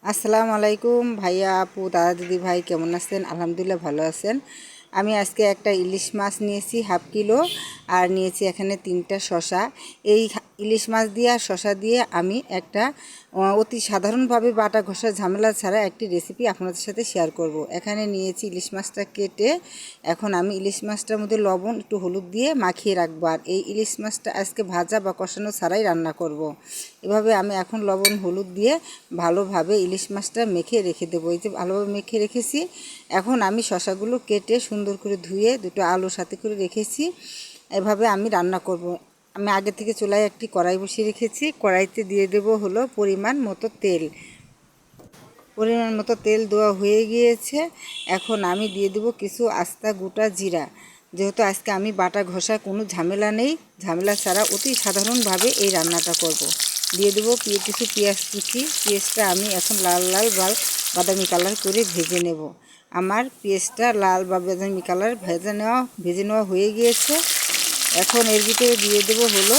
আসসালামু আলাইকুম ভাইয়া আপু দাদা দিদি ভাই কেমন আছেন? আলহামদুলিল্লাহ ভালো আছেন। আমি আজকে একটা ইলিশ মাছ নিয়েছি হাফ কিলো, আর নিয়েছি এখানে 3টা শসা। এই ইলিশ মাছ দিয়ে আর শসা দিয়ে আমি একটা অতি সাধারণভাবে বাটা ঘষা ঝামেলা ছাড়া একটি রেসিপি আপনাদের সাথে শেয়ার করব। এখানে নিয়েছি ইলিশ মাছটা কেটে, এখন আমি ইলিশ মাছটার মধ্যে লবণ একটু হলুদ দিয়ে মাখিয়ে রাখবো। আর এই ইলিশ মাছটা আজকে ভাজা বা কষানো ছাড়াই রান্না করব। এভাবে আমি এখন লবণ হলুদ দিয়ে ভালোভাবে ইলিশ মাছটা মেখে রেখে দেবো। এই যে ভালোভাবে মেখে রেখেছি। এখন আমি শসাগুলো কেটে সুন্দর করে ধুয়ে দুটো আলু সাথে করে রেখেছি। এভাবে আমি রান্না করব। আমি আগে থেকে চুলায় একটি কড়াই বসিয়ে রেখেছি। কড়াইতে দিয়ে দেব হলো পরিমাণ মতো তেল। দেওয়া হয়ে গিয়েছে। এখন আমি দিয়ে দেব কিছু আস্তা গোটা জিরা। যেহেতু আজকে আমি বাটা ঘষা কোনো ঝামেলা নেই, ঝামেলা ছাড়া অতি সাধারণভাবে এই রান্নাটা করব। দিয়ে দেবো কিছু পেঁয়াজ কুচি। পেঁয়াজটা আমি এখন লাল লাল বাদামি কালার করে ভেজে নেব। আমার পেঁয়াজটা লাল বা বাদামি কালার ভেজে নেওয়া হয়ে গিয়েছে। এখন এর ভিতরে দিয়ে দেবো হলো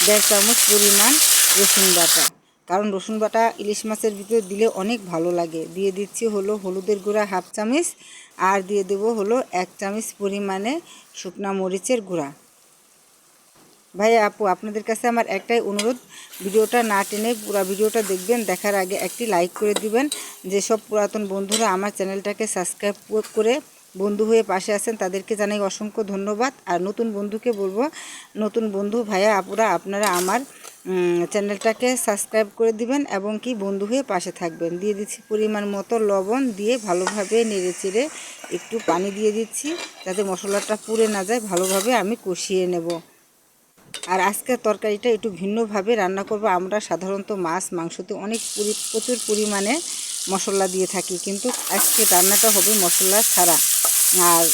1.5 চামচ পরিমাণ রসুন বাটা, কারণ রসুন বাটা ইলিশ মাছের ভিতরে দিলে অনেক ভালো লাগে। দিয়ে দিচ্ছি হলো হলুদের গুঁড়া হাফ চামচ, আর দিয়ে দেবো হলো 1 চামচ পরিমাণে শুকনা মরিচের গুঁড়া। ভাই আপু আপনাদের কাছে আমার একটাই অনুরোধ, ভিডিওটা না টেনে পুরো ভিডিওটা দেখবেন। দেখার আগে একটি লাইক করে দিবেন। যেসব পুরাতন বন্ধুরা আমার চ্যানেলটাকে সাবস্ক্রাইব করে বন্ধু হয়ে পাশে আছেন তাদেরকে জানাই অসংখ্য ধন্যবাদ। আর নতুন বন্ধুকে বলবো, নতুন বন্ধু ভাইয়া আপুরা আপনারা আমার চ্যানেলটাকে সাবস্ক্রাইব করে দিবেন এবং কি বন্ধু হয়ে পাশে থাকবেন। দিয়ে দিচ্ছি পরিমাণ মতো লবণ, দিয়ে ভালোভাবে নেড়ে চেড়ে একটু পানি দিয়ে দিচ্ছি যাতে মশলাটা পুড়ে না যায়। ভালোভাবে আমি কষিয়ে নেব। আর আজকের তরকারিটা একটু ভিন্নভাবে রান্না করব। আমরা সাধারণত মাছ মাংসতে প্রচুর পরিমাণে মশলা দিয়ে থাকি, কিন্তু আজকে রান্নাটা হবে মশলা ছাড়া। আর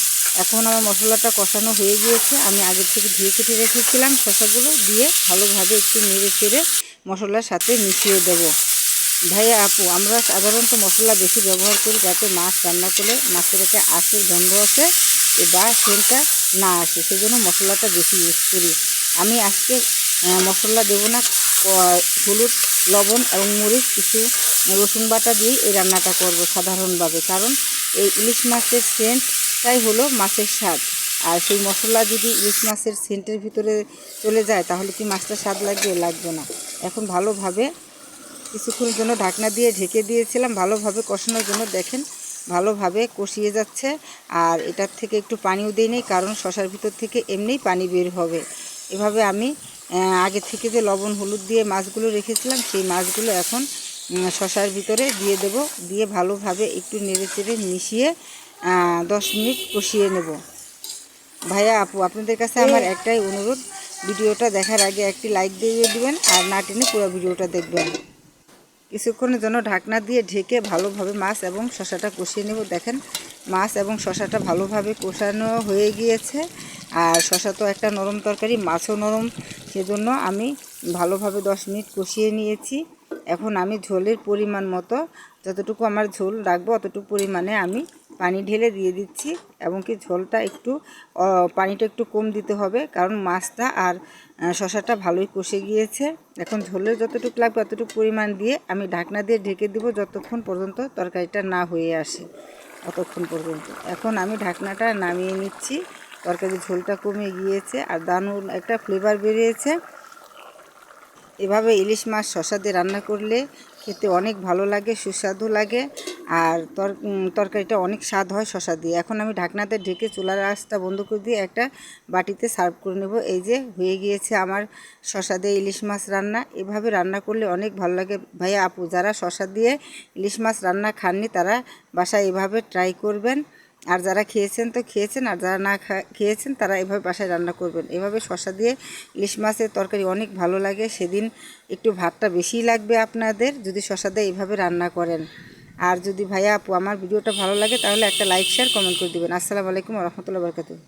এখন আমার মশলাটা কষানো হয়ে গিয়েছে। আমি আগের থেকে ধুয়ে কেটে রেখেছিলাম শসাগুলো, দিয়ে ভালোভাবে একটু নেড়ে চেড়ে মশলার সাথে মিশিয়ে দেব। ভাইয়া আপু আমরা সাধারণত মশলা বেশি ব্যবহার করি যাতে মাছ রান্না করলে মাছের একটা আঁশের গন্ধ আসে বা সেন্টটা না আসে, সেজন্য মশলাটা বেশি ইউজ করি। আমি আজকে মশলা দেব না, হলুদ লবণ এবং মরিচ কিছু রসুন বাটা দিয়েই এই রান্নাটা করব সাধারণভাবে, কারণ এই ইলিশ মাছের সেন্টটাই হলো মাছের স্বাদ। আর সেই মশলা যদি ইলিশ মাছের সেন্টের ভিতরে চলে যায় তাহলে কি মাছটা স্বাদ লাগবে না। এখন ভালোভাবে কিছুক্ষণের জন্য ঢাকনা দিয়ে ঢেকে দিয়েছিলাম ভালোভাবে কষানোর জন্য। দেখেন ভালোভাবে কষিয়ে যাচ্ছে। আর এটার থেকে একটু পানিও দিই নেই, কারণ শসার ভিতর থেকে এমনিই পানি বের হবে। এভাবে আমি আগে থেকে যে লবণ হলুদ দিয়ে মাছগুলো রেখেছিলাম সেই মাছগুলো এখন শসার ভিতরে দিয়ে দেব। দিয়ে ভালোভাবে একটু নেড়ে চেড়ে মিশিয়ে 10 মিনিট কষিয়ে নেব। ভাইয়া আপু আপনাদের কাছে আমার একটাই অনুরোধ, ভিডিওটা দেখার আগে একটি লাইক দিয়ে দিবেন আর না টেনে পুরো ভিডিওটা দেখবেন। কিছুক্ষণের জন্য ঢাকনা দিয়ে ঢেকে ভালোভাবে মাছ এবং শসাটা কষিয়ে নেব। দেখেন মাছ এবং শসাটা ভালোভাবে কষানো হয়ে গিয়েছে। আর শসা তো একটা নরম তরকারি, মাছও নরম, সেজন্য আমি ভালোভাবে 10 মিনিট কষিয়ে নিয়েছি। এখন আমি ঝোলের পরিমাণ মতো যতটুকু আমার ঝোল রাখবো অতটুকু পরিমাণে আমি পানি ঢেলে দিয়ে দিচ্ছি। এবং কি ঝোলটা পানিটা একটু কম দিতে হবে, কারণ মাছটা আর শসাটা ভালোই কষে গিয়েছে। এখন ঝোলের যতটুকু লাগবে ততটুকু পরিমাণ দিয়ে আমি ঢাকনা দিয়ে ঢেকে দেবো যতক্ষণ পর্যন্ত তরকারিটা না হয়ে আসে ততক্ষণ পর্যন্ত। এখন আমি ঢাকনাটা নামিয়ে নিচ্ছি। তরকারির ঝোলটা কমে গিয়েছে আর দারুণ একটা ফ্লেভার বেরিয়েছে। এভাবে ইলিশ মাছ শসা দিয়ে রান্না করলে খেতে অনেক ভালো লাগে, সুস্বাদু লাগে। আর তরকারিটা অনেক স্বাদ হয় শসা দিয়ে। এখন আমি ঢাকনাতে ঢেকে চুলার আঁচটা বন্ধ করে দিয়ে একটা বাটিতে সার্ভ করে নেব। এই যে হয়ে গিয়েছে আমার শসা দিয়ে ইলিশ মাছ রান্না। এভাবে রান্না করলে অনেক ভালো লাগে। ভাইয়া আপু যারা শসা দিয়ে ইলিশ মাছ রান্না খাননি তারা বাসায় এভাবে ট্রাই করবেন। আর যারা খেয়েছেন তো খেয়েছেন, আর যারা না খেয়েছেন তারা এভাবে বাসায় রান্না করবেন। এভাবে শসা দিয়ে ইলিশ মাছের তরকারি অনেক ভালো লাগে। সেদিন একটু ভাতটা বেশিই লাগবে আপনাদের যদি শসা দিয়ে এইভাবে রান্না করেন। আর যদি ভাইয়া আপু আমার ভিডিওটা ভালো লাগে তাহলে একটা লাইক শেয়ার কমেন্ট করে দেবেন। আসসালামু আলাইকুম ওয়া রাহমাতুল্লাহি ওয়া বারাকাতুহু।